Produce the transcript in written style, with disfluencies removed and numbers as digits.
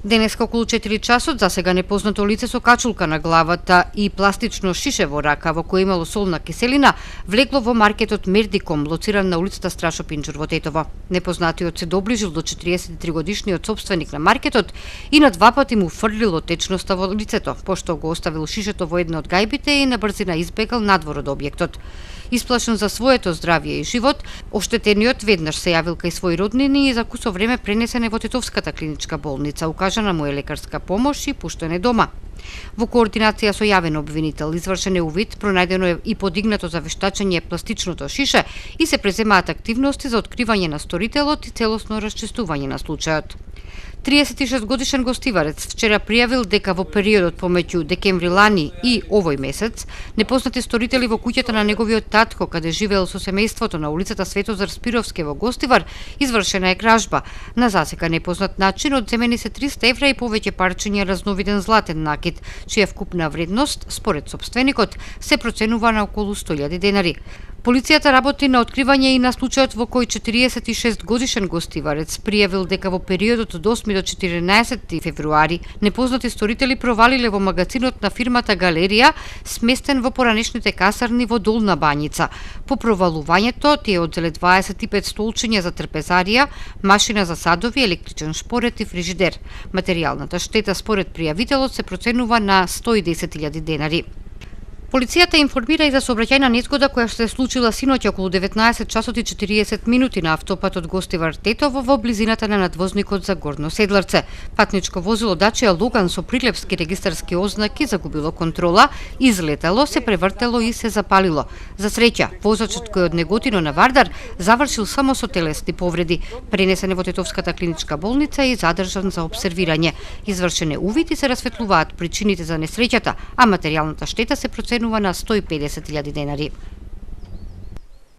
Денеска околу 4 часот за сега непознато лице со качулка на главата и пластично шише во рака во кој имало солна киселина влегло во маркетот Мердиком, лоциран на улицата Страшо Пинџур во Тетово. Непознатиот се доближил до 43 годишниот собственик на маркетот и на два пати му фрлило течноста во лицето, пошто го оставил шишето во една од гајбите и на брзина избегал надвор од објектот. Исплашен за своето здравје и живот, оштетениот веднаш се јавил кај своји роднини и за кусо време пренесен е во Тетовската клиничка болница, укажана му е лекарска помош и пуштен е дома. Во координација со јавен обвинител извршен е увид, пронајдено е и подигнато за вештачење пластичното шише и се преземаат активности за откривање на сторителот и целосно расчистување на случајот. 36 годишен гостиварец вчера пријавил дека во периодот помеѓу декември лани и овој месец непознати сторители во куќата на неговиот татко, каде живеел со семејството на улицата Светозар Спировски во Гостивар, извршена е кражба. На засека непознат начин одземени се 300 евра и повеќе парчиња разновиден златен накид, чија вкупна вредност, според собственикот, се проценува на околу 100.000 денари. Полицијата работи на откривање и на случајот во кој 46 годишен гостиварец пријавил дека во периодот од 8 до 14 февруари непознати сторители провалиле во магазинот на фирмата Галерија, сместен во поранешните касарни во Долна Бањица. По провалувањето тие одзеле 25 столчиња за трпезарија, машина за садови, електричен шпорет и фрижидер. Материјалната штета според пријавителот се проценува на 110.000 денари. Полицијата информира и за сообраќајна незгода која се случила синоќа околу 19 часот и 40 минути на автопатот Гостивар Тетово во близината на надвозникот за Горно Седларце. Патничко возило Дачија Логан со прилепски регистарски ознаки загубило контрола, излетало, се превртело и се запалило. За среќа, возачот кој од Неготино на Вардар завршил само со телесни повреди, пренесен е во Тетовската клиничка болница и задржан за обсервирање. Извршен е увид и се расветлуваат причините за несреќата, а материјалната штета се проценува на 150.000 денари.